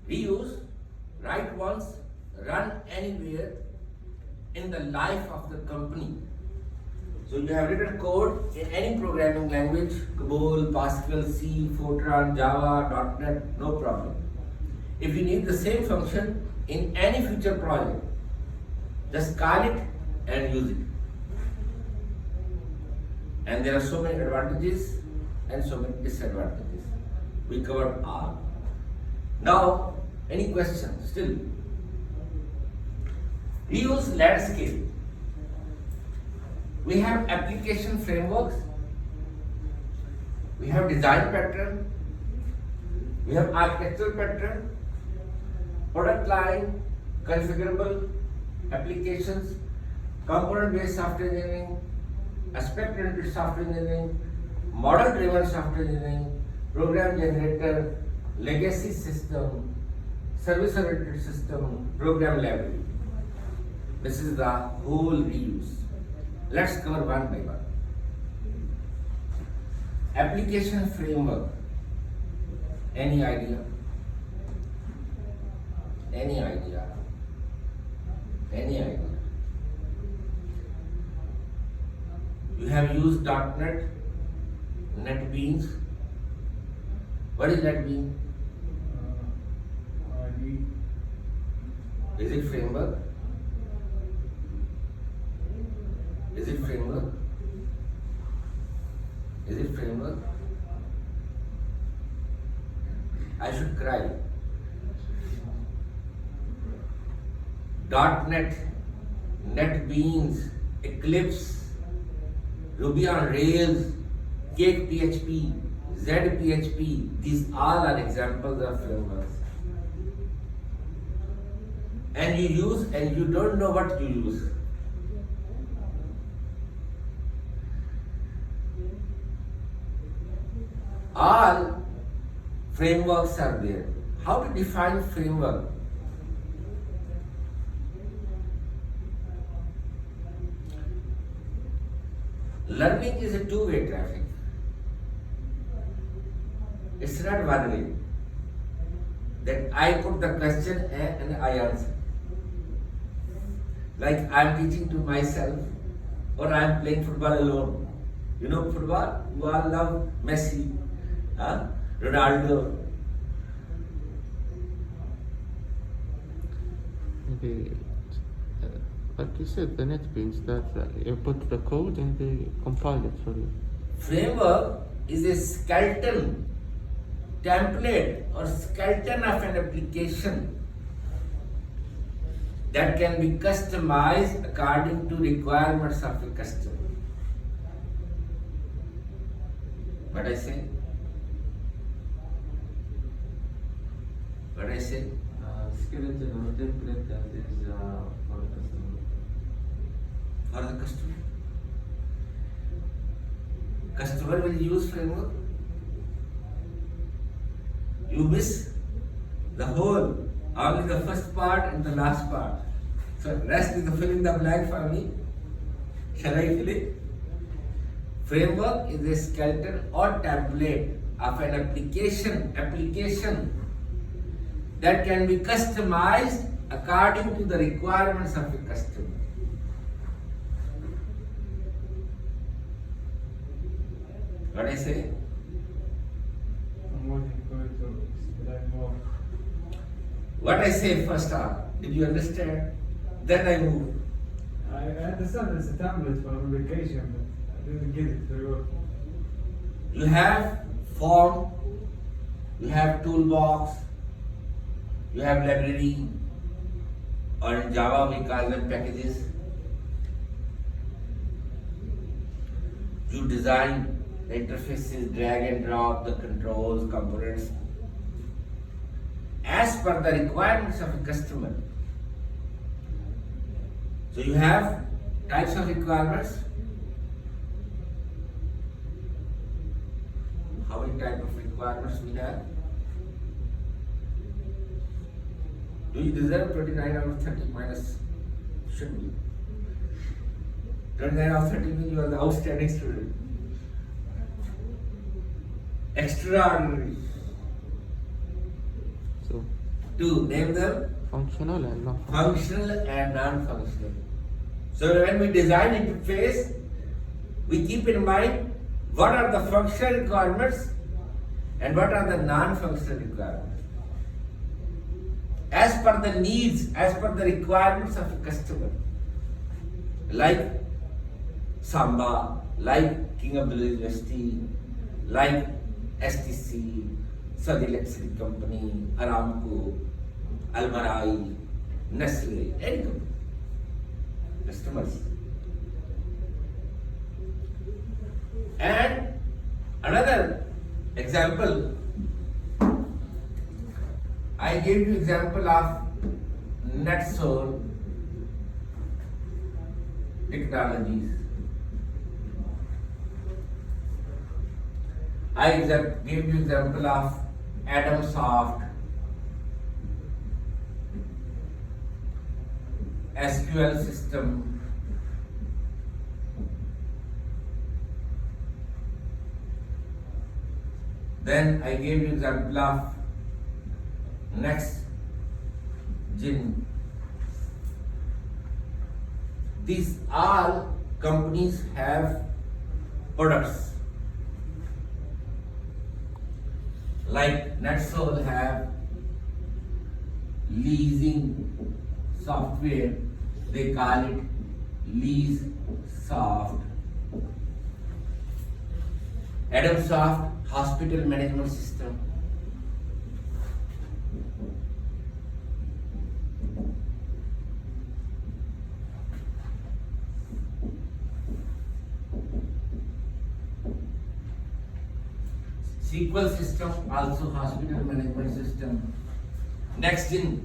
Reuse, write once, run anywhere in the life of the company. So you have written code in any programming language, COBOL, Pascal, C, Fortran, Java, .NET, no problem. If you need the same function in any future project, just call it and use it. And there are so many advantages and so many disadvantages. We covered all. Now, any questions still? Reuse landscape. We have application frameworks, we have design pattern, we have architectural pattern, product line, configurable applications, component-based software engineering, aspect-oriented software engineering, model-driven software engineering, program generator, legacy system, service-oriented system, program library. This is the whole reuse. Let's cover one by one. Application framework. Any idea? Any idea? Any idea? You have used .NET, NetBeans. What is NetBeans? Is it framework? Is it framework? Is it framework? I should cry. .NET, NetBeans, Eclipse, Ruby on Rails, Cake PHP, ZPHP, these all are examples of frameworks. And you use and you don't know what you use. All frameworks are there. How to define framework? Learning is a two-way traffic. It's not one way. That I put the question and I answer. Like I'm teaching to myself or I'm playing football alone. You know football? You all love Messi, Ronaldo. Maybe, like you said, the NetBeans that you put the code and they compile it for you. Framework is a skeleton, template or skeleton of an application that can be customized according to requirements of a customer. What I say? What I say? Skeleton or template that is for the customer. For the customer. Customer will use framework. You miss the whole, only the first part and the last part. So rest is the fill in the blank for me. Shall I fill it? Framework is a skeleton or template of an application that can be customized according to the requirements of a customer. What I say? I'm waiting for you to explain more. What I say first off, did you understand? Then I move. I understand it's a template for application, but I didn't get it very well. You have form, you have toolbox, you have library, or in Java we call them packages. You design the interfaces, drag and drop the controls, components as per the requirements of a customer. So you have types of requirements. How many types of requirements we have? Do you deserve 29 out of 30 minus? Should be. 29 out of 30 means you are the outstanding student. Extraordinary. So to name them Functional and non functional and non-functional. So when we design interface, we keep in mind what are the functional requirements and what are the non-functional requirements. As per the needs, as per the requirements of a customer. Like Samba, like King Abdul University, like STC, Saudi Electric Company, Aramco, Almarai, Nestle, any company. Customers. And another example, I gave you example of NetSol Technologies. I gave you example of AdamSoft, SQL system, then I gave you example of NextGen. These all companies have products. Like NetSol have leasing software, they call it LeaseSoft. AdamSoft hospital management system. SQL system, also hospital management system. NextGen,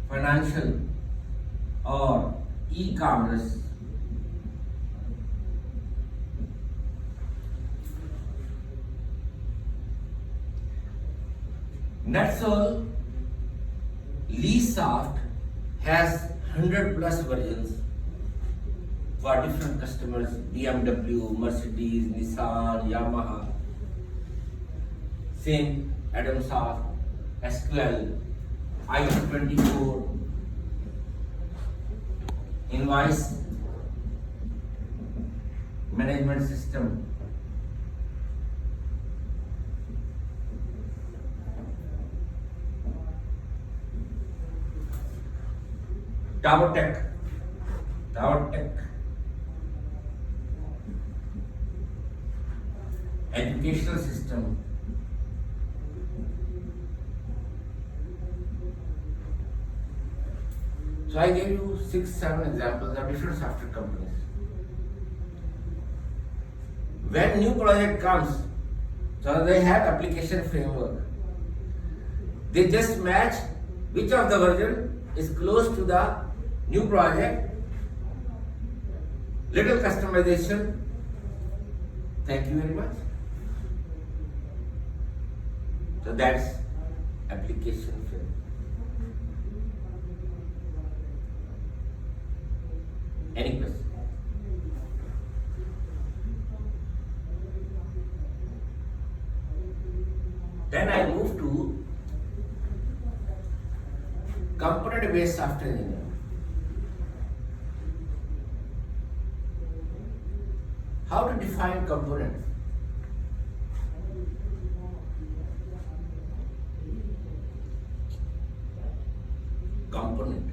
financial or e-commerce. NetSol LeaseSoft has 100 plus versions for different customers, BMW, Mercedes, Nissan, Yamaha. Same AdamSoft, SQL, IT24, invoice management system. TowerTech, educational system. So I gave you 6-7 examples of different software companies. When new project comes, so they have application framework. They just match which of the version is close to the new project. Little customization. Thank you very much. So that's application framework. Any question? Then I move to component-based software engineering. How to define component? Component.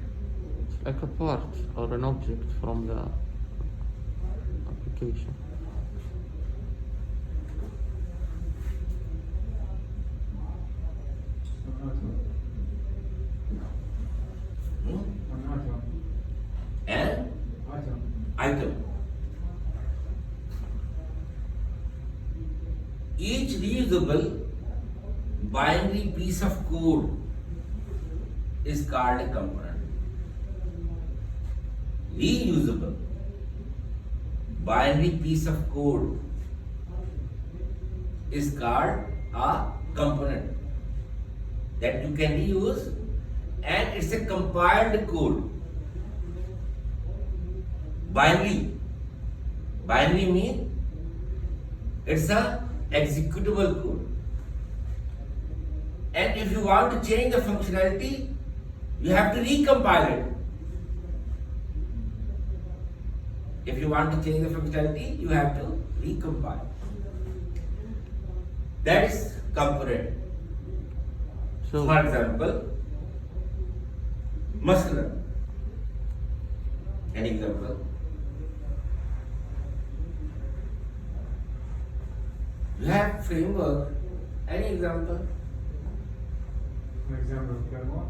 It's like a part or an object from the application. An item. Each reusable binary piece of code is called a component. Reusable binary piece of code is called a component that you can reuse, and it's a compiled code. Binary means it's a executable code. And if you want to change the functionality, you have to recompile it. If you want to change the functionality, you have to recompile. That is component. So, For example, muscular. An example. You have framework. Any example? An example of framework.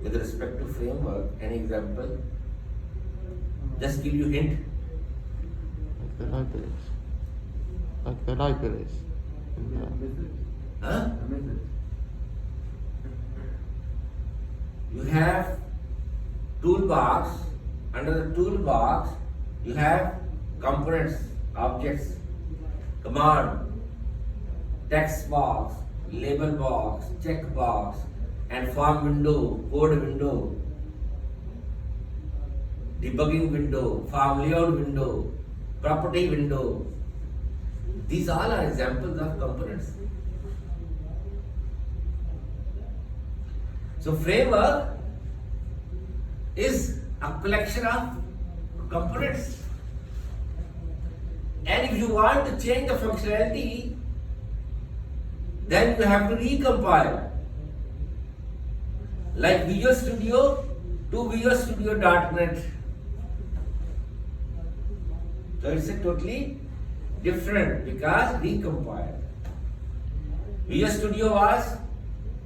With respect to framework, an example. Just give you hint. like the libraries. Like the libraries. in the- Huh? You have toolbox. Under the toolbox, you have components, objects, command, text box, label box, check box, and form window, code window, debugging window, form layout window, property window. These all are examples of components. So framework is a collection of components. And if you want to change the functionality, then you have to recompile. Like Visual Studio to Visual Studio.NET. So it's a totally different because recompiled. Visual Studio was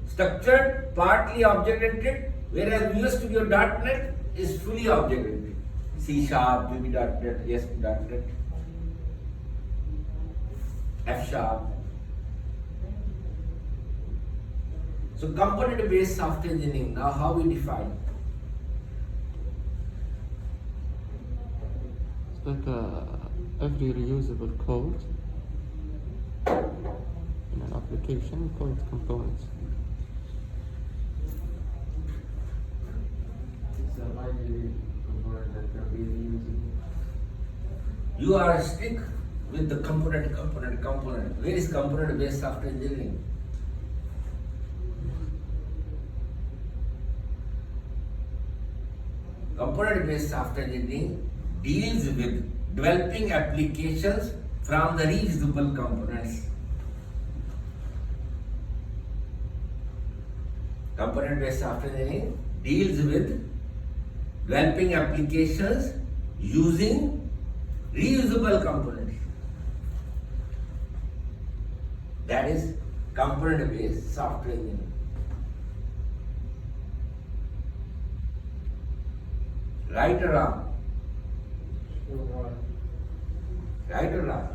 structured, partly object-oriented, whereas Visual Studio.NET is fully object-oriented. C#, VB.NET, ASP.NET, F#. So component-based software engineering, now how we define? It's like every reusable code in an application, we call it components. It's a binary component that can be reusable. You are stick with the component. Where is component-based software engineering? Component-based software engineering deals with developing applications from the reusable components. Component-based software engineering deals with developing applications using reusable components. That is component-based software engineering. Right or wrong? Sure. Right or wrong?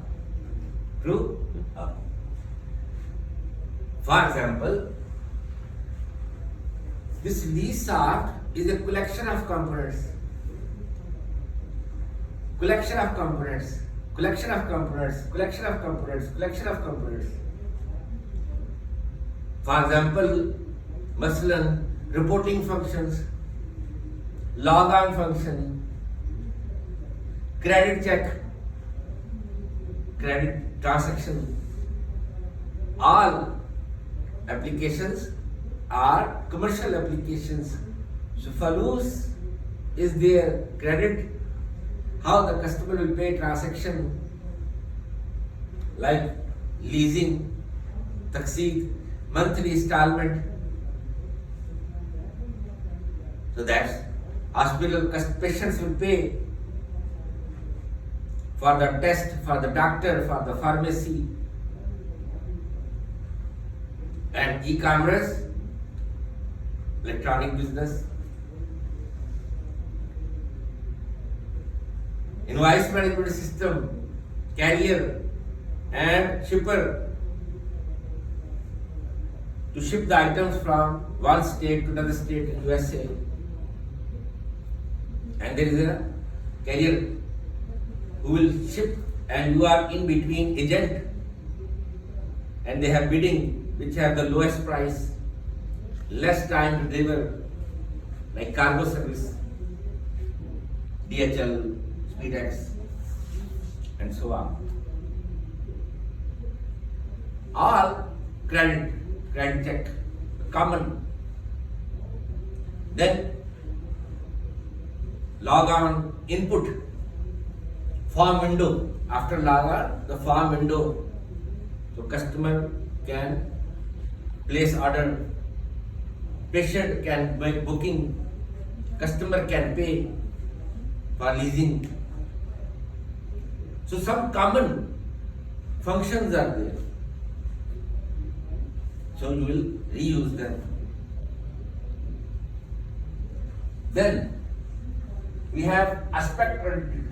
True? For example, this LeSoft is a collection of components. Collection of components. Collection of components. Collection of components. Collection of components. For example, Maslan, reporting functions, log on function, credit check, credit transaction. All applications are commercial applications. So Falus is their credit, how the customer will pay transaction, like leasing, taxid, monthly installment. So that's hospital patients will pay for the test, for the doctor, for the pharmacy. And e-commerce, electronic business, invoice management system, carrier and shipper to ship the items from one state to another state in USA. And there is a carrier who will ship, and you are in between agent, and they have bidding which have the lowest price, less time to deliver, like cargo service, DHL, SpeedX, and so on. All credit try to check common. Then log on input, form window. After log on, the form window. So customer can place order, patient can make booking, customer can pay for leasing. So some common functions are there. So you will reuse them. Then we have aspect oriented.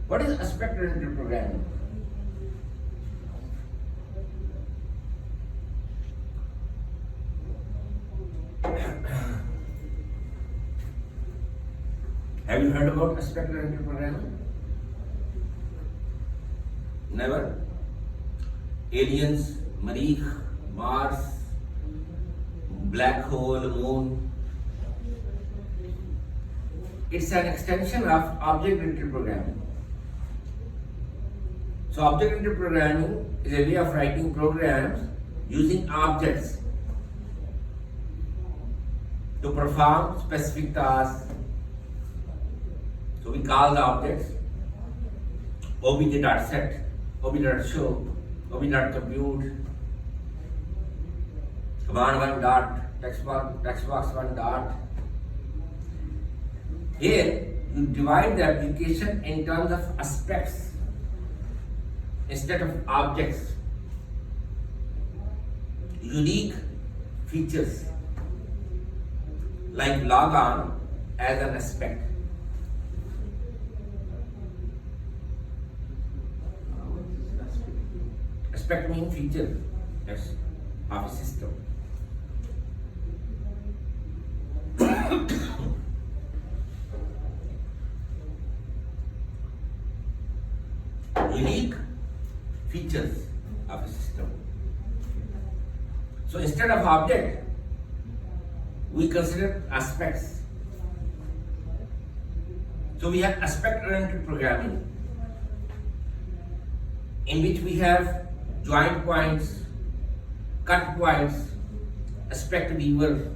What is aspect oriented programming? Have you heard about aspect oriented programming? Never. Aliens, Marikh, Mars, black hole, moon. It's an extension of object-oriented programming. So object-oriented programming is a way of writing programs using objects to perform specific tasks. So we call the objects obj.set, obj.show, obj.compute, command 1 dot, text box 1 dot. Here you divide the application in terms of aspects instead of objects. Unique features like log on as an aspect. Aspect means feature, yes, of a system. Unique features of a system. So instead of object, we consider aspects. So we have aspect-oriented programming, in which we have joint points, cut points, aspect weaver.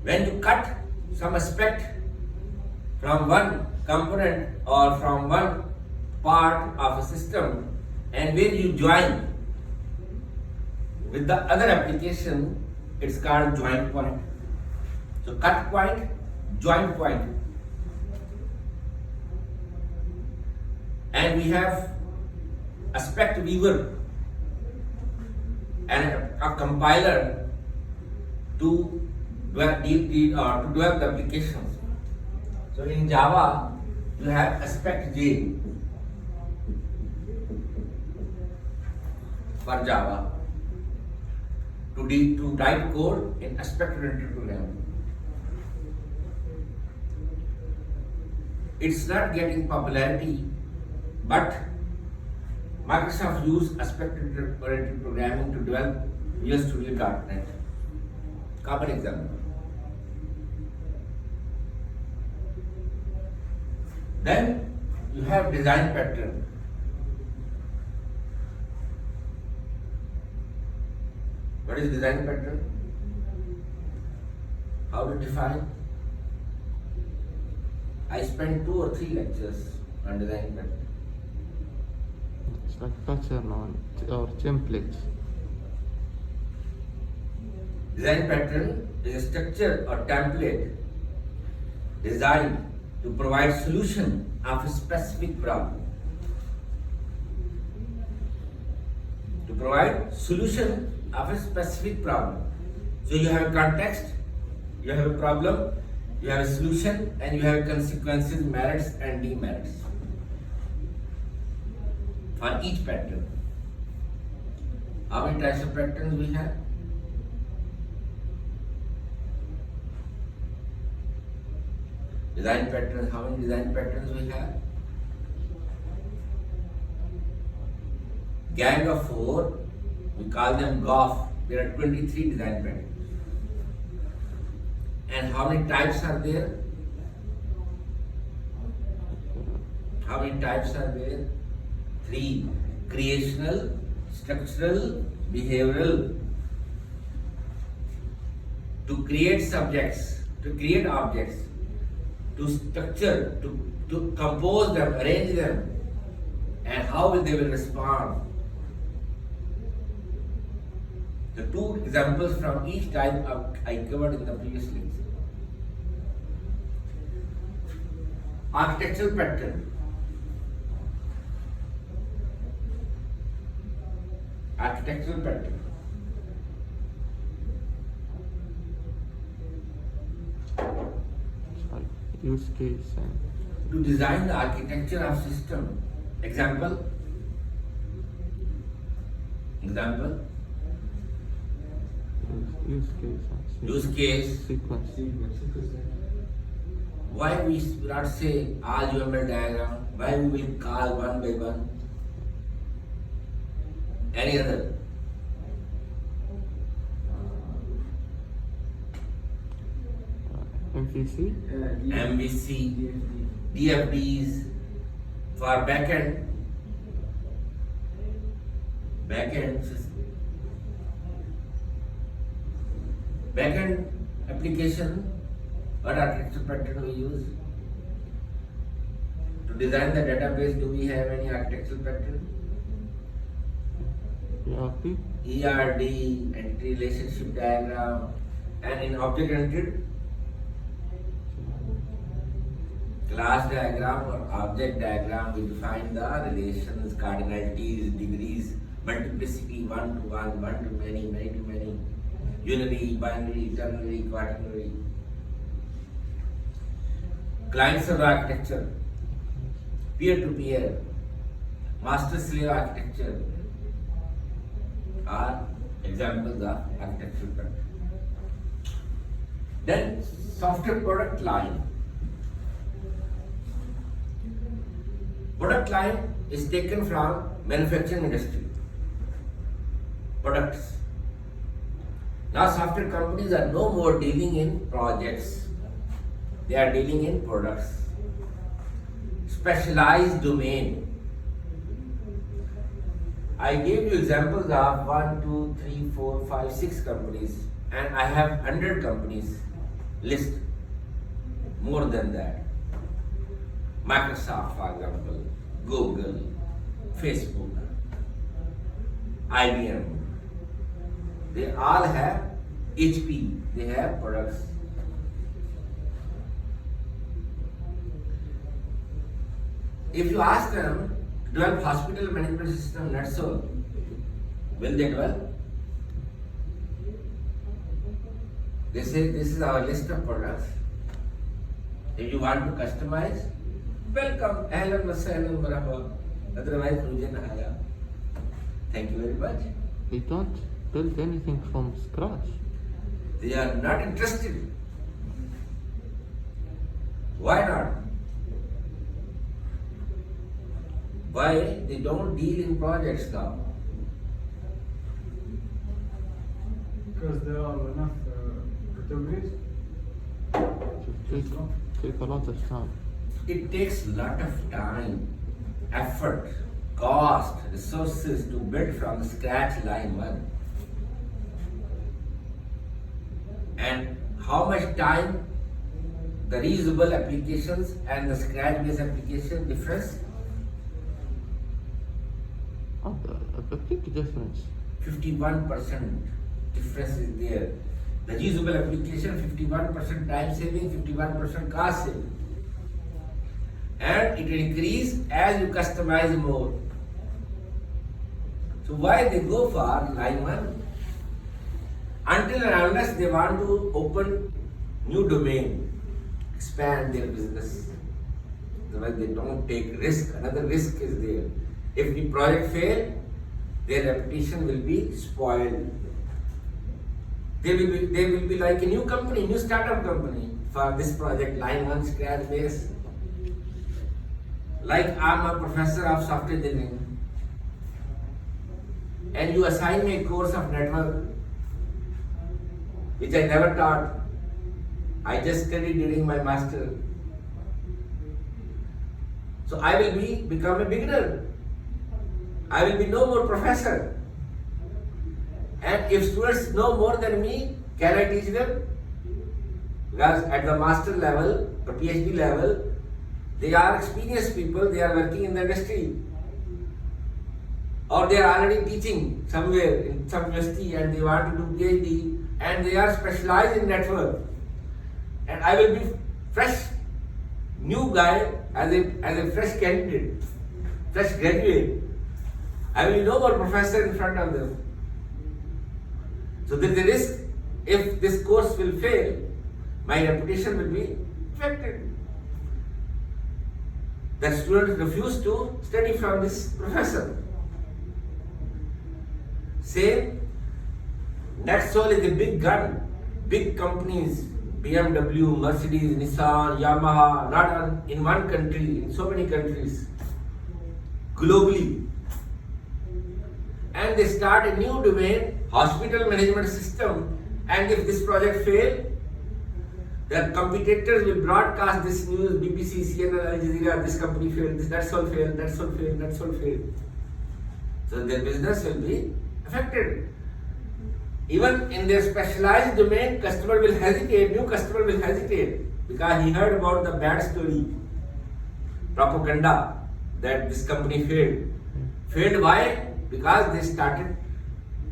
When you cut some aspect from one component or from one part of a system, and when you join with the other application, it's called joint point. So cut point, joint point. And we have aspect weaver and a compiler to develop the applications. So in Java, you have aspect J for Java to write code in aspect-oriented programming. It's not getting popularity, but Microsoft used aspect-oriented programming to develop Visual Studio.NET. Common example. Then you have design pattern. What is design pattern? How to define? I spent 2 or 3 lectures on design pattern. It's like pattern or template. Design pattern is a structure or template designed to provide solution of a specific problem. To provide solution of a specific problem. So you have a context, you have a problem, you have a solution, and you have consequences, merits and demerits for each pattern. How many types of patterns we have? Design patterns, how many design patterns we have? Gang of 4, we call them GOF. There are 23 design patterns. And how many types are there? How many types are there? 3. creational, structural, behavioral. To create subjects, to create objects, to structure, to compose them, arrange them, and how they will respond. The two examples from each type I covered in the previous lecture. Architectural pattern. Architectural pattern. It's like use case and To design the architecture of system. Example. Example. use case and Use case. sequence. Why we not say all UML diagram? Why we will call one by one? Any other? MVC. MVC, DFDs for backend. Backend application. What architecture pattern we use? To design the database, do we have any architectural pattern? ERP. ERD, entity relationship diagram, and in object-oriented, class diagram or object diagram, we define the relations, cardinalities, degrees, multiplicity, one to one, one to many, many to many, unary, binary, ternary, quaternary. Client-server architecture, peer-to-peer, master-slave architecture are examples of architectural pattern. Then software product line. Product line is taken from manufacturing industry. Products. Now software companies are no more dealing in projects. They are dealing in products. Specialized domain. I gave you examples of 1, 2, 3, 4, 5, 6 companies, and I have 100 companies list, more than that. Microsoft, for example, Google, Facebook, IBM. They all have HP, they have products. If you ask them to develop hospital management system, not so, will they develop? They say this is our list of products. If you want to customize, welcome, ahlan wa sahlan marhaba. Otherwise, mujhe na aaya. Thank you very much. They don't build anything from scratch. They are not interested. Why not? Why they don't deal in projects now? Because there are enough categories. Take a lot of time. It takes a lot of time, effort, cost, resources to build from scratch line 1. And how much time the reusable applications and the scratch based application difference? A big difference. 51% difference is there. The reusable application, 51% time saving, 51% cost saving. And it will increase as you customize more. So why they go for line 1? Until and unless they want to open new domain, expand their business. Otherwise they don't take risk. Another risk is there. If the project fail, their reputation will be spoiled. They will be like a new company, new startup company for this project, line 1 scratch base. Like I'm a professor of software engineering and you assign me a course of network which I never taught. I just studied during my master. So I will become a beginner. I will be no more professor. And if students know more than me, can I teach them? Because at the master level, the PhD level, they are experienced people, they are working in the industry. Or they are already teaching somewhere in some university and they want to do PhD and they are specialized in network. And I will be fresh, new guy as a fresh candidate, fresh graduate. I will be no more professor in front of them. So there is a risk if this course will fail, my reputation will be affected. That students refuse to study from this professor. Same, NetSol is a big gun, big companies, BMW, Mercedes, Nissan, Yamaha, not in one country, in so many countries, globally. And they start a new domain, hospital management system, and if this project fails, their competitors will broadcast this news, BBC, CNN, Al Jazeera, this company failed, that's all failed, that's all failed, that's all failed. So their business will be affected. Even in their specialized domain, customer will hesitate, new customer will hesitate because he heard about the bad story, propaganda that this company failed. Failed why? Because they started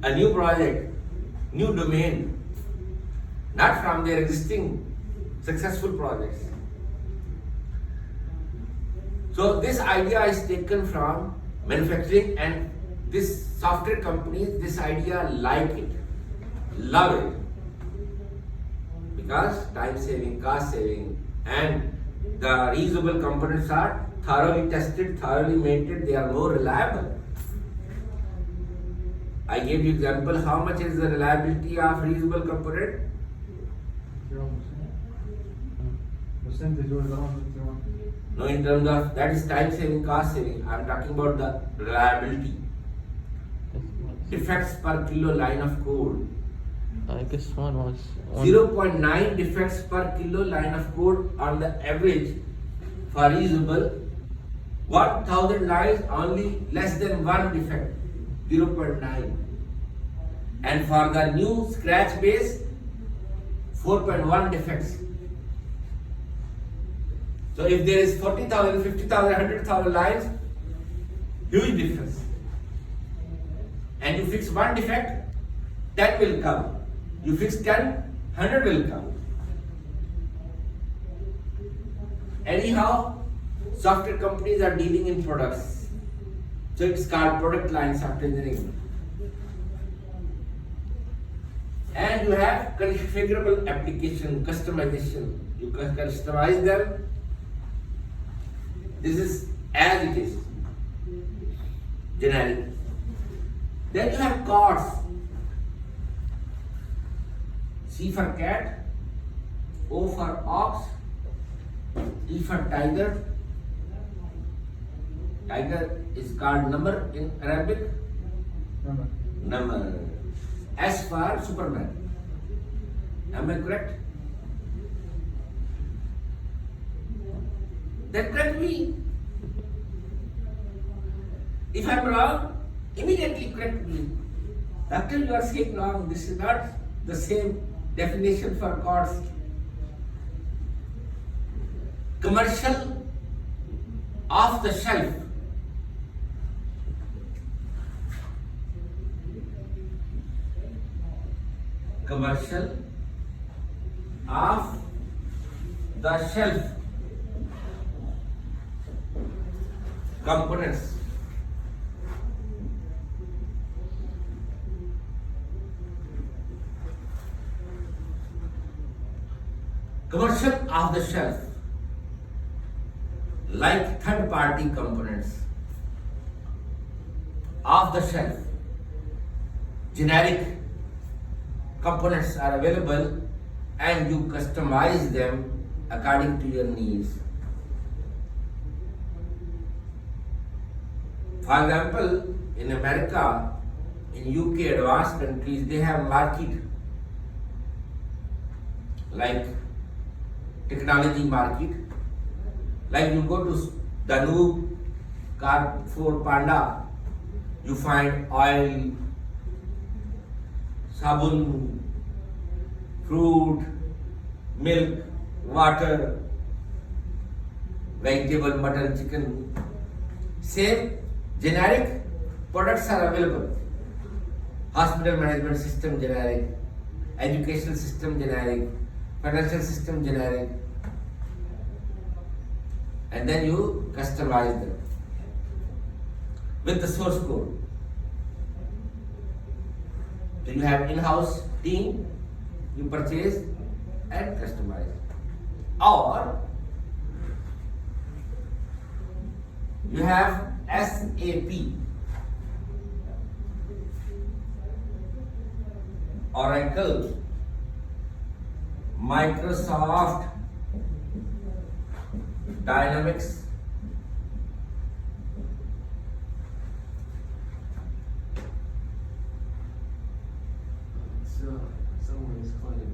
a new project, new domain, not from their existing successful projects. So this idea is taken from manufacturing, and this software companies, this idea like it, love it, because time saving, cost saving, and the reusable components are thoroughly tested, thoroughly maintained, they are more reliable. I gave you example how much is the reliability of reusable component. 0%. Percentage was around 51. No, in terms of that is time saving, cost saving. I am talking about the reliability. Defects per kilo line of code. I guess one was 0.9 defects per kilo line of code on the average for reusable. 1000 lines, only less than one defect, 0.9. And for the new scratch base, 4.1 defects. So if there is 40,000, 50,000, 100,000 lines, huge difference. And you fix one defect, 10 will come. You fix 10, 100 will come. Anyhow, software companies are dealing in products. So it's called product line software engineering. And you have configurable application, customization. You can customize them. This is as it is, generic. Then you have chords. C for cat, O for ox, T for tiger. Tiger is called number in Arabic. Number. S for Superman. Am I correct? Then correct me. If I am wrong, immediately correct me. Doctor, you are saying wrong. This is not the same definition for chords. Commercial, off the shelf. Commercial, off the shelf components. Commercial off the shelf, like third party components. Off the shelf, generic components are available and you customize them according to your needs. For example, in America, in UK, advanced countries, they have market like technology market. Like you go to Danube, Carrefour, Panda, You find oil, sabun, fruit, milk, water, vegetable, mutton, chicken. Same generic products are available. Hospital management system generic, educational system generic, financial system generic, and then you customize them with the source code. So you have in-house team, you purchase and customize. Or you have SAP, Oracle, Microsoft Dynamics, So, someone is calling.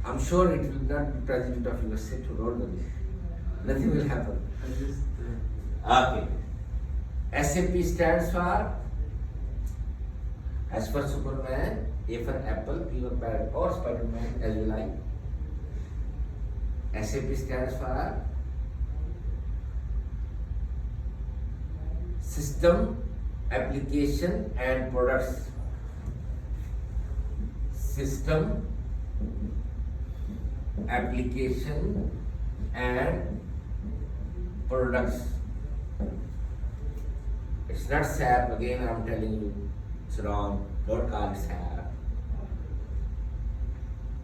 I'm sure it will not be president of USA to roll the list. Nothing will happen. I just, Okay. SAP stands for S for Superman, A for Apple, P for Parrot, or Spider-Man, as you like. SAP stands for System, Application and Products. System, Application and Products. It's not SAP, again I'm telling you, it's wrong, don't call it SAP.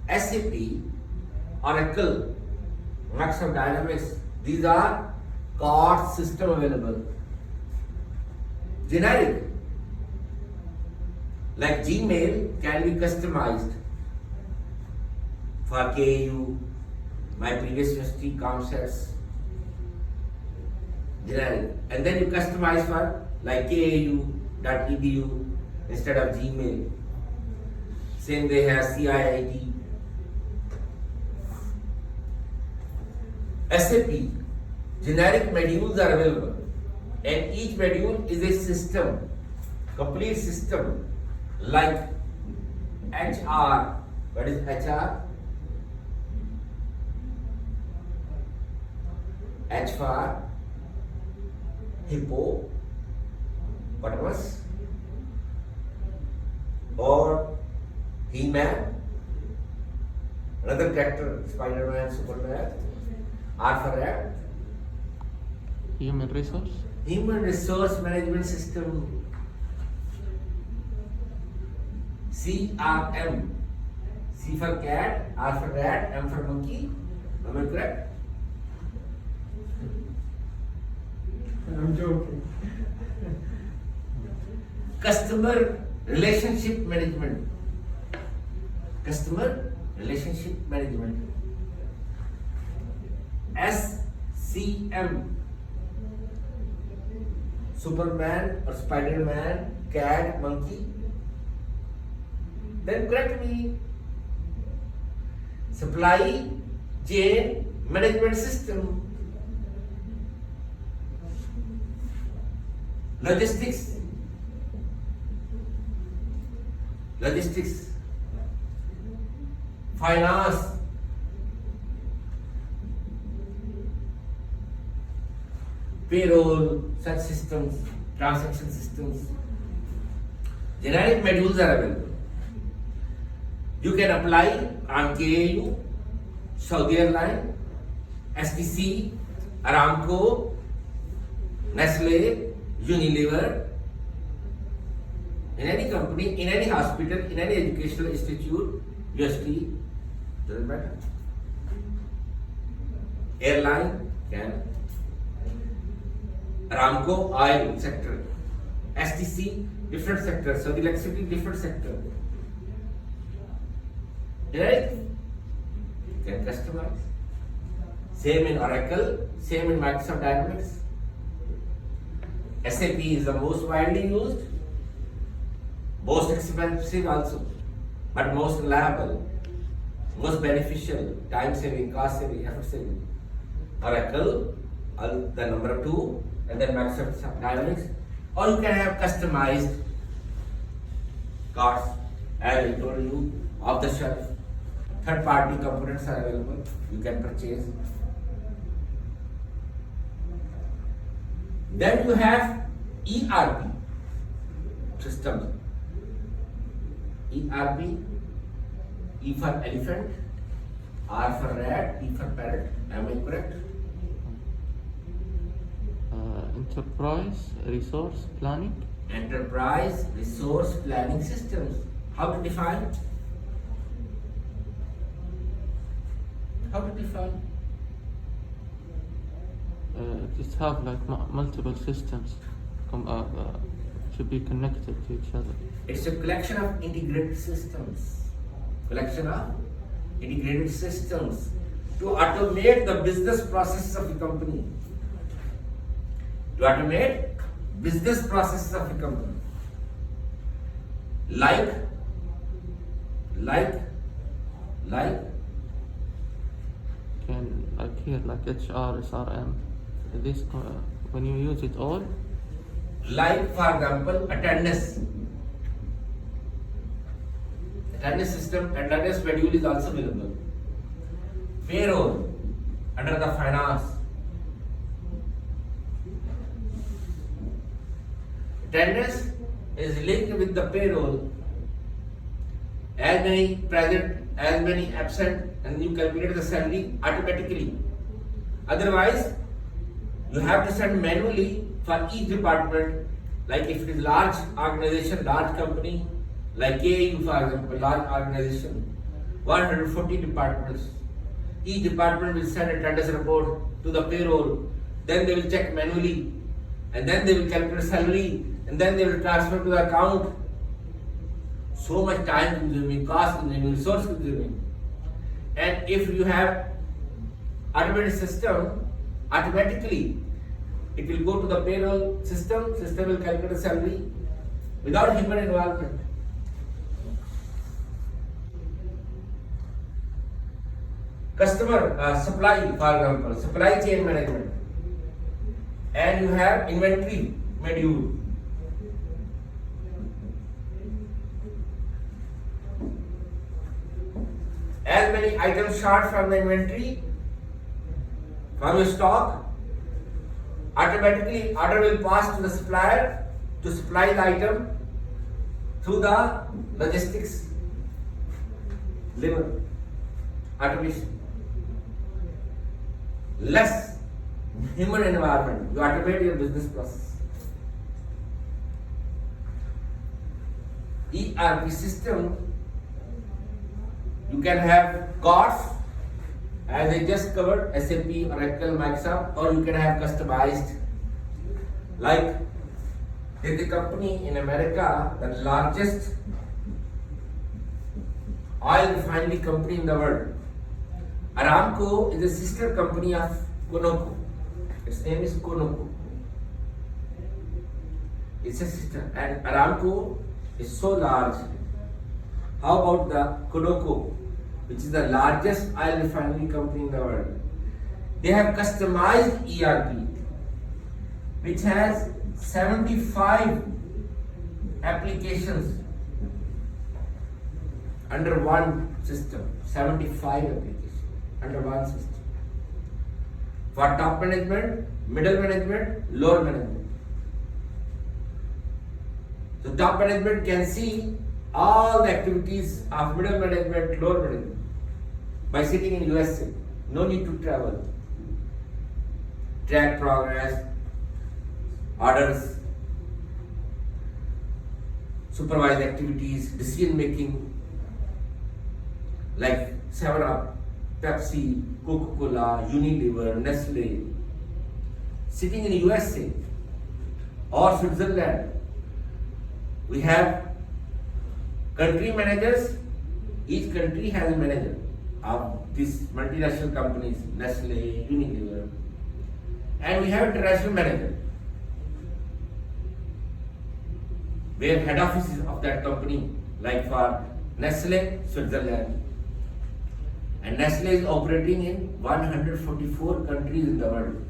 SAP, Oracle, Microsoft Dynamics, these are cost system available. Generic, like Gmail can be customized for KU, my previous university concepts. Generic. And then you customize for like KAU.edu instead of Gmail. Same they have CIIT. SAP, generic modules are available. And each module is a system, complete system, like HR. What is HR? H for hippopotamus or He-Man, another character, Spider-Man, Superman. R for rat, Human resource. Human Resource Management System. CRM, C for cat, R for rat, M for monkey. Am I correct? I'm joking. Customer Relationship Management. Customer Relationship Management. SCM, Superman or Spider-Man, cat, monkey. Then correct me. Supply Chain Management System. Logistics. Finance. Payroll, such systems, transaction systems. Generic modules are available. You can apply on KAU, Saudi Airlines, STC, Aramco, Nestle, Unilever, in any company, in any hospital, in any educational institute, university, doesn't matter. Airline can. Aramco, oil sector. STC, different sector. Saudi electricity, different sector. Right? You can customize. Same in Oracle, same in Microsoft Dynamics. SAP is the most widely used, most expensive also, but most reliable, most beneficial, time saving, cost saving, effort saving. Oracle, the number 2, and then Microsoft Dynamics, or you can have customized cards, as I told you, off the shelf. Third-party components are available, you can purchase. Then you have ERP systems. ERP, E for elephant, R for rat, P for parrot. Am I correct? Enterprise resource planning. Enterprise resource planning systems. How to define? How to define? Just have like multiple systems to be connected to each other. It's a collection of integrated systems. Collection of integrated systems to automate the business processes of a company. To automate business processes of a company. Like Can like here like HR, SRM. This when you use it all. Like, for example, attendance. Attendance system, attendance module is also available. Payroll, under the finance. Attendance is linked with the payroll. As many present, as many absent, and you calculate the salary automatically. Otherwise, you have to send manually for each department. Like if it is large organization, large company, like AU for example, large organization, 140 departments. Each department will send a attendance report to the payroll. Then they will check manually, and then they will calculate salary, and then they will transfer to the account. So much time consuming, cost consuming, resource consuming. And if you have automated system, automatically it will go to the payroll system, system will calculate the salary without human involvement. Customer supply, for example, supply chain management, and you have inventory module. As many items short from the inventory, from your stock, automatically order will pass to the supplier to supply the item through the logistics level. Automation. Less human environment. You automate your business process. ERP system, you can have cards, as I just covered, SAP, Oracle, Microsoft, or you can have customized. Like, there's a company in America, the largest oil refinery company in the world. Aramco is a sister company of Conoco. Its name is Conoco. It's a sister, and Aramco is so large. How about the Conoco, which is the largest oil refinery company in the world? They have customized ERP, which has 75 applications under one system. 75 applications under one system. For top management, middle management, lower management. So top management can see all the activities of middle management, lower management by sitting in USA. No need to travel. Track progress, orders, supervise activities, decision making, like 7-Up, Pepsi, Coca-Cola, Unilever, Nestle, sitting in USA or Switzerland. We have country managers. Each country has a manager of these multinational companies, Nestle, Unilever, and we have international manager, where head office is of that company, like for Nestle, Switzerland. And Nestle is operating in 144 countries in the world.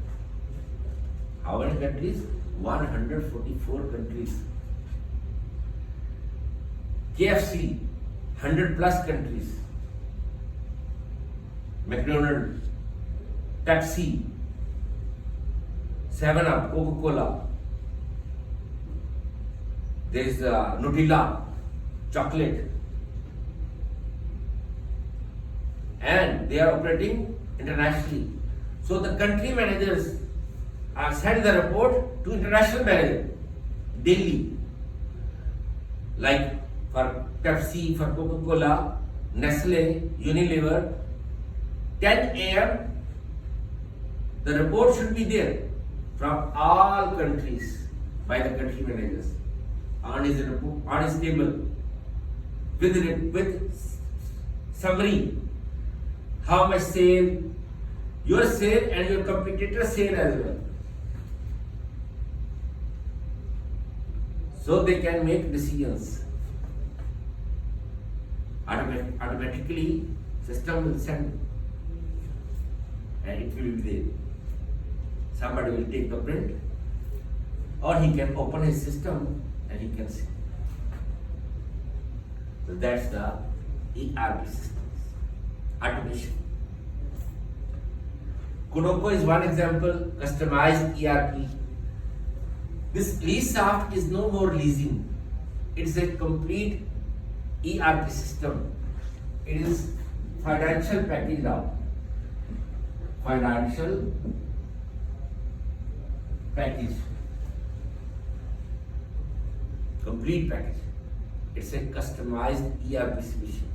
How many countries? 144 countries. KFC, 100 plus countries. McDonald's, Pepsi, 7-Up, Coca-Cola. There is Nutella, chocolate. And they are operating internationally. So the country managers are sent the report to international manager daily. Like for Pepsi, for Coca-Cola, Nestle, Unilever, 10 a.m. the report should be there from all countries by the country managers on his report, on his table with summary. How much sale, your sale and your competitor sale as well. So they can make decisions. Automatically, system will send and it will be there. Somebody will take the print or he can open his system and he can see. So that's the ERP systems. Automation. Conoco is one example, customized ERP. This LeaseSoft is no more leasing. It's a complete ERP system. It is financial package now. Financial package. Complete package. It's a customized ERP solution.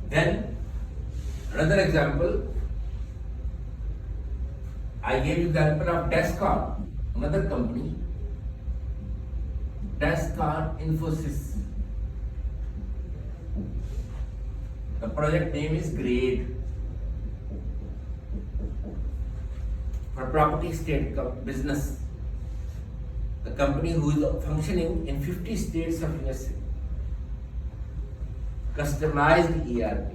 Then, another example, I gave you the example of Descon, another company, Descon Infosys. The project name is GRADE. For property estate business, the company who is functioning in 50 states of USA. Customized ERP.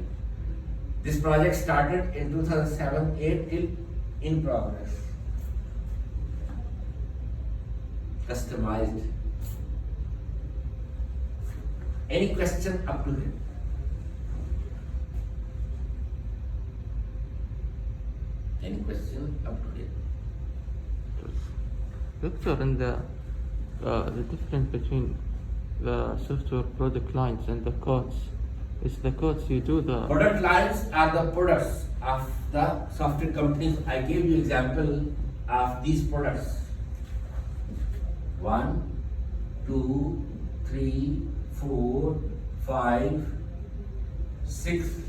This project started in 2007-8 till in progress. Customized. Any question up to here? Any question up to here? Victor, and the difference between the software product lines and the codes is the codes you do the Product lines are the products of the software companies. I gave you example of these products. 1, 2, 3, 4, 5, 6,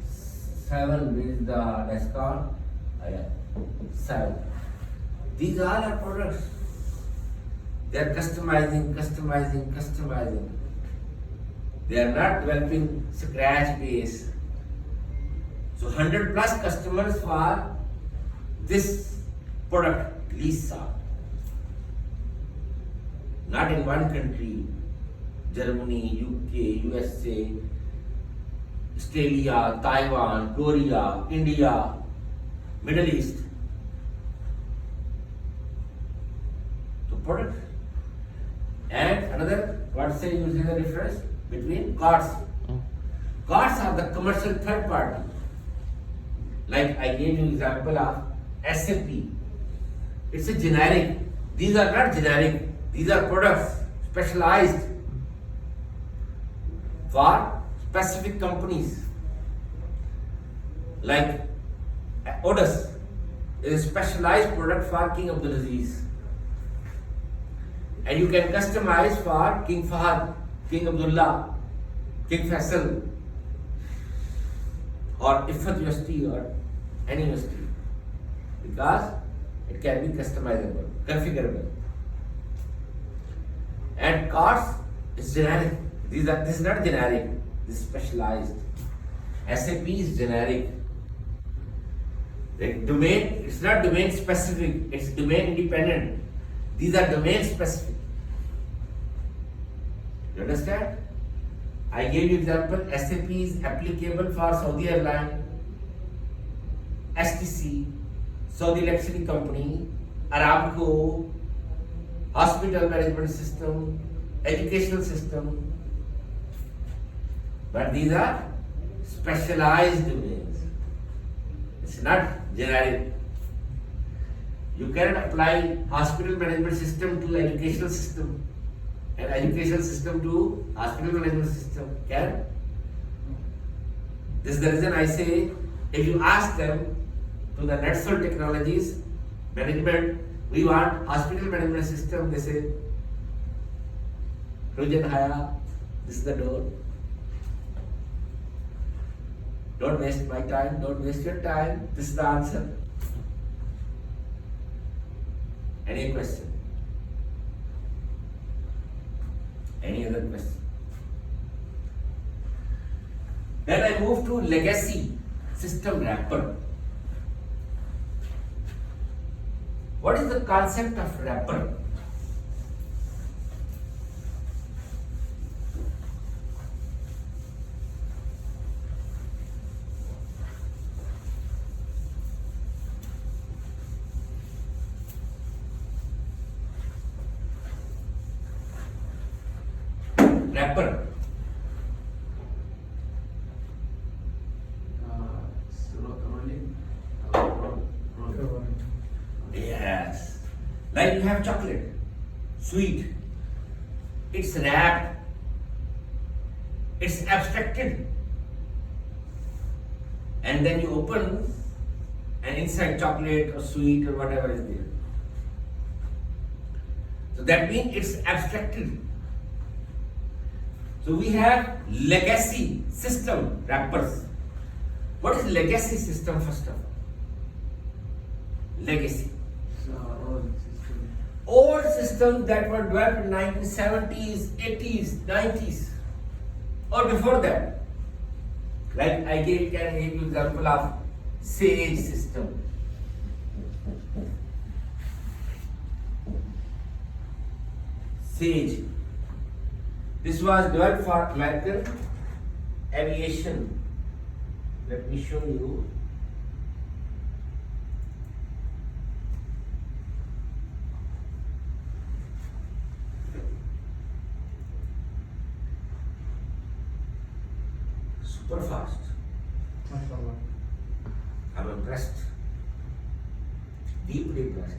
7 with the Descon. 7. These all are products. They are customizing. They are not developing scratch base. So 100 plus customers for this product, LeaseSoft. Not in one country, Germany, UK, USA, Australia, Taiwan, Korea, India, Middle East. So product. And another, what say you see the difference between cards? Cards are the commercial third party. Like I gave you example of SAP. It's a generic. These are not generic. These are products specialized for specific companies. Like Otis is a specialized product for King Abdulaziz. And you can customize for King Fahad, King Abdullah, King Faisal, or Ifat University or any university. Because it can be customizable, configurable. And cards is generic. This is not generic, this is specialized. SAP is generic. The domain, it's not domain specific, it's domain independent. These are domain specific. You understand? I gave you example, SAP is applicable for Saudi Airlines, STC, Saudi Electricity Company, Aramco, hospital management system, educational system. But these are specialized domains. It's not generic. You cannot apply hospital management system to educational system and educational system to hospital management system. Can? This is the reason I say, if you ask them to the NetSol Technologies management, we want hospital management system, they say, Rujan Haya, this is the door. Don't waste my time, don't waste your time, this is the answer. Any question? Any other question? Then I move to legacy system wrapper. What is the concept of wrapper? Wrapper. Rolling. Yes. Like you have chocolate, sweet. It's wrapped. It's abstracted. And then you open and inside chocolate or sweet or whatever is there. So that means it's abstracted. So we have legacy system wrappers. What is legacy system first of all? Legacy. Old system. Old systems that were developed in 1970s, 80s, 90s, or before that. Like I can give you example of Sage system. Sage. This was developed for American aviation. Let me show you. Super fast. MashaAllah. I'm impressed. Deeply impressed.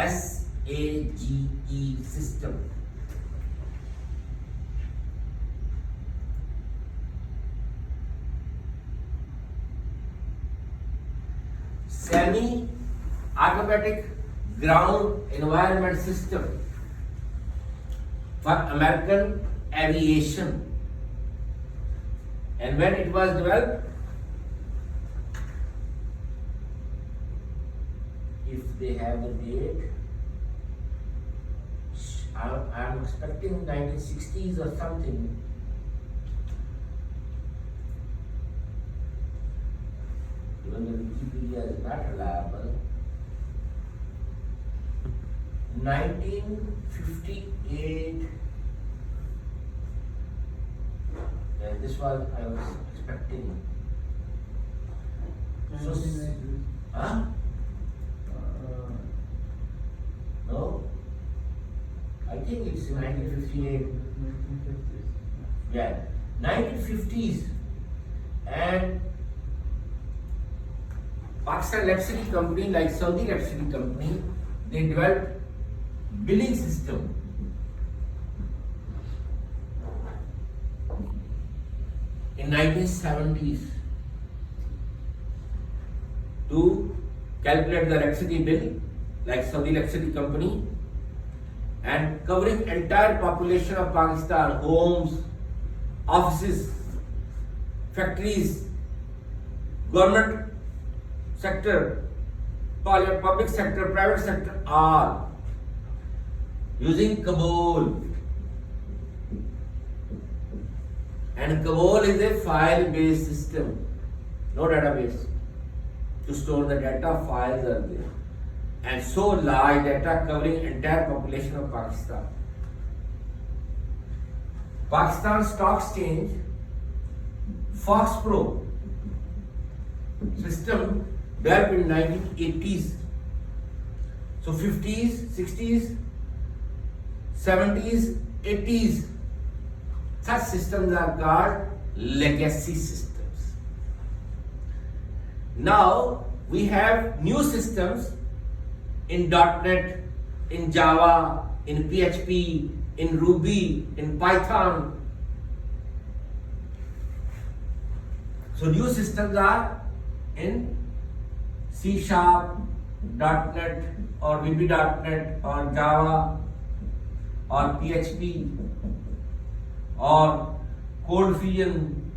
SAGE system. Semi-automatic ground environment system for American aviation. And when it was developed, if they have the date, I'm expecting 1960s or something. Even the Wikipedia is not reliable. 1958. Yeah, this was I was expecting. So, huh? No? I think it's 1958. Yeah, 1950s. And Pakistan Electricity Company, like Saudi Electricity Company, they developed billing system. In 1970s to calculate the electricity bill, like Saudi Electricity Company, and covering entire population of Pakistan, homes, offices, factories, government sector, public sector, private sector, all using Kabul. And Kabul is a file-based system, no database. To store the data, files are there. And so large data covering entire population of Pakistan. Pakistan Stock Exchange, Fox Pro system developed in 1980s. So 50s, 60s, 70s, 80s, such systems are called legacy systems. Now we have new systems in .NET, in Java, in PHP, in Ruby, in Python. So new systems are in C#, .NET or VB.NET or Java or PHP or Cold Fusion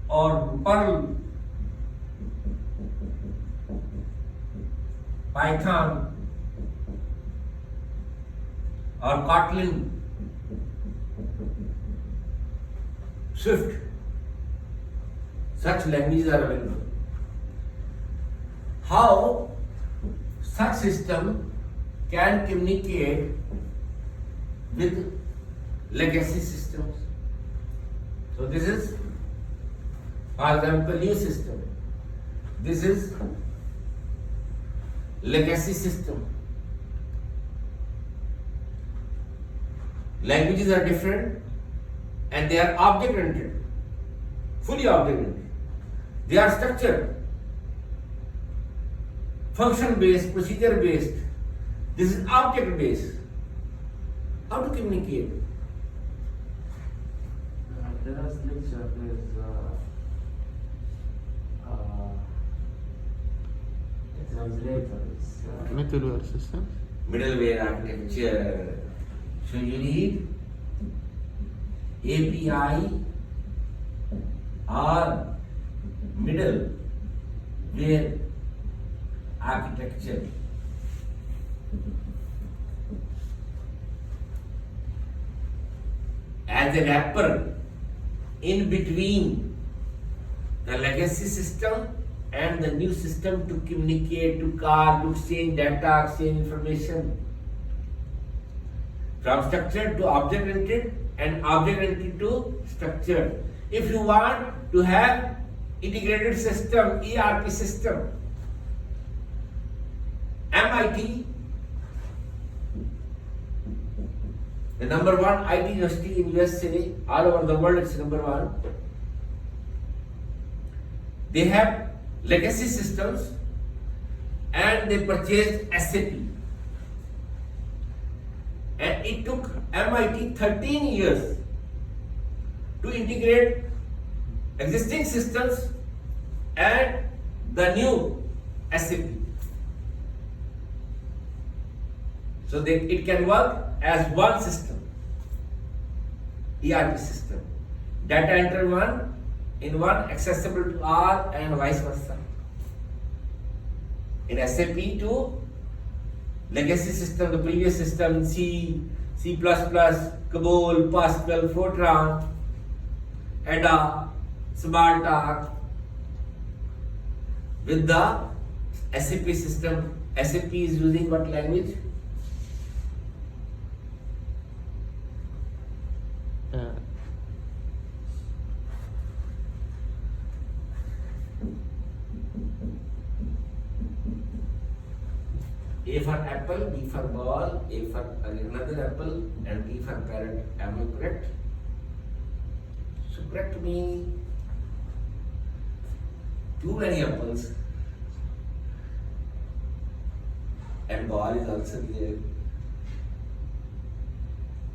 or Perl, Python or Kotlin, Swift. Such languages are available. How such system can communicate with legacy systems? So this is, for example, new system. This is legacy system. Languages are different and they are object-oriented, fully object-oriented. They are structured, function-based, procedure-based. This is object-based. How to communicate? The last lecture is translators. Middleware systems. Middleware architecture. So you need API or middleware architecture. As a wrapper in between the legacy system and the new system to communicate, to call, to exchange data, exchange information. From structured to object-oriented and object-oriented to structured. If you want to have integrated system, ERP system, MIT, the number one IT university in USA, all over the world it's number one. They have legacy systems and they purchased SAP. And it took MIT 13 years to integrate existing systems and the new SAP. So it can work as one system, ERP system. Data enter one, in one, accessible to all and vice versa. In SAP to legacy system, the previous system, C, C++, COBOL, Pascal, Fortran, Ada, Smalltalk. With the SAP system, SAP is using what language? A for apple, B for ball, A for another apple, and P for parrot. Am I correct? So correct me. Too many apples. And ball is also there.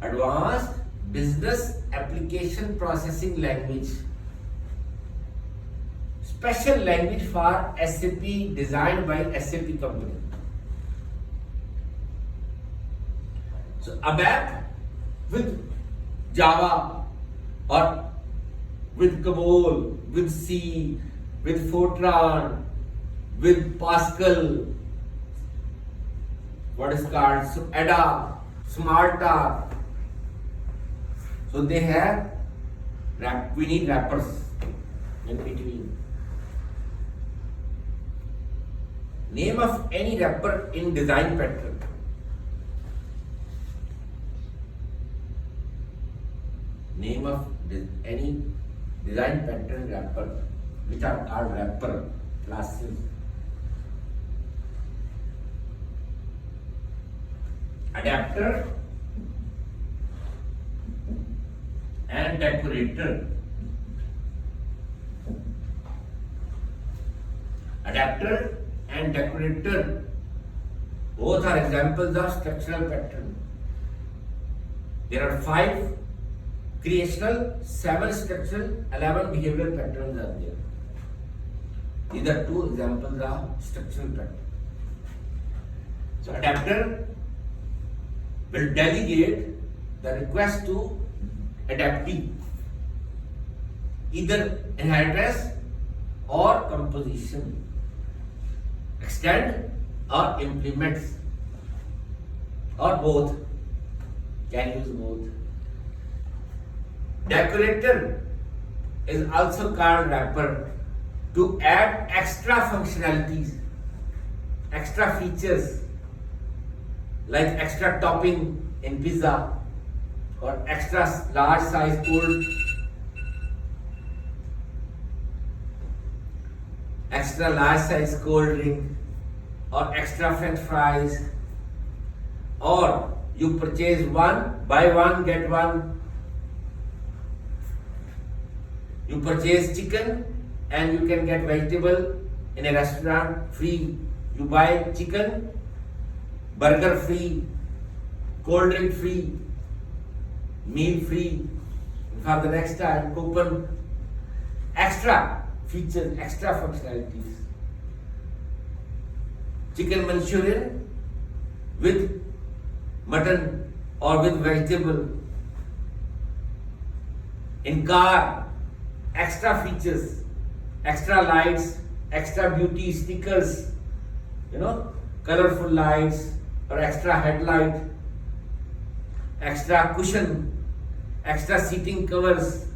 Advanced Business Application Processing Language. Special language for SAP, designed by SAP company. So ABAP with Java or with COBOL, with C, with Fortran, with Pascal, what is called so Ada, Smalltalk. So they have we need wrappers in between. Name of any wrapper in design pattern. name of any design pattern wrapper, which are called wrapper classes. Adapter and decorator. Adapter and decorator both are examples of structural pattern. There are 5 creational, 7 structural, 11 behavioral patterns are there. These are 2 examples of structural pattern. So adapter will delegate the request to adaptee, either inheritance or composition, extend or implements, or both, can use both. Decorator is also called wrapper to add extra functionalities, extra features, like extra topping in pizza or extra large size cold, extra large size cold drink, or extra french fries, or you purchase one, buy one, get one. You purchase chicken and you can get vegetable in a restaurant free. You buy chicken, burger free, cold drink free, meal free. For the next time, coupon, extra features, extra functionalities. Chicken Manchurian with mutton or with vegetable. In car, extra features, extra lights, extra beauty stickers, colorful lights, or extra headlight, extra cushion, extra seating covers,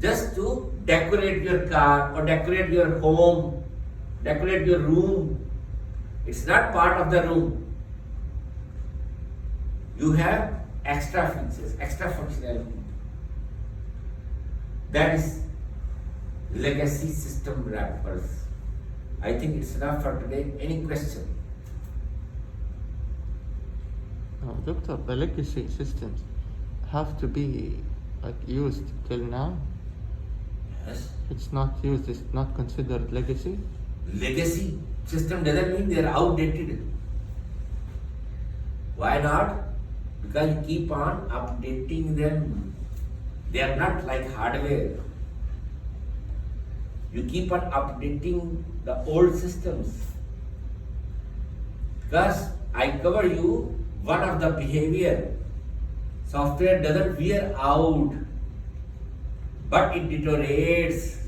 just to decorate your car or decorate your home, decorate your room. It's not part of the room. You have extra features, extra functionality. That is legacy system wrappers. I think it's enough for today. Any question? Doctor, the legacy systems have to be used till now? Yes. It's not used, it's not considered legacy? Legacy system doesn't mean they are outdated. Why not? Because you keep on updating them. They are not like hardware. You keep on updating the old systems. Because I cover you one of the behavior. Software doesn't wear out, but it deteriorates.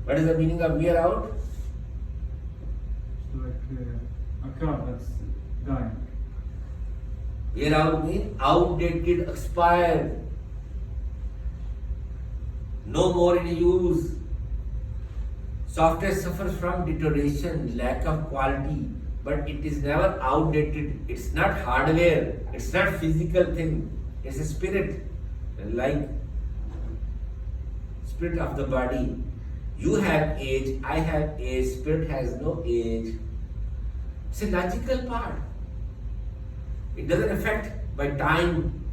What is the meaning of wear out? Like a car that's dying. Wear out means outdated, expired, no more in use. Software suffers from deterioration, lack of quality, but it is never outdated. It's not hardware, it's not physical thing, it's a spirit, like spirit of the body. You have age, I have age, spirit has no age. It's a logical part. It doesn't affect by time,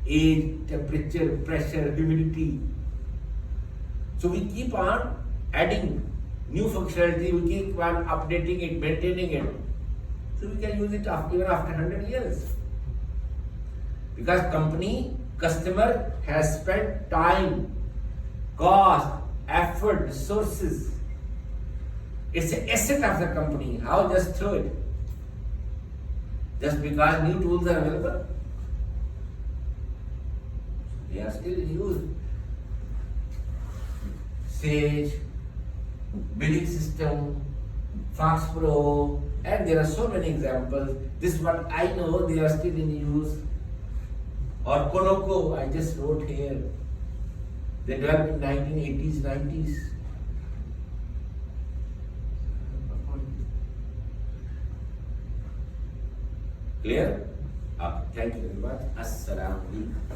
age, temperature, pressure, humidity. So we keep on adding new functionality, we keep on updating it, maintaining it. So we can use it even after 100 years. Because company, customer has spent time, cost, effort, resources. It's an asset of the company. How just throw it? Just because new tools are available? They are still in use. Sage, billing system, Fox Pro, and there are so many examples. This is what I know, they are still in use. Or Konoko, I just wrote here. They developed in 1980s, 90s. Clear? Up. Thank you very much. Assalamu alaikum.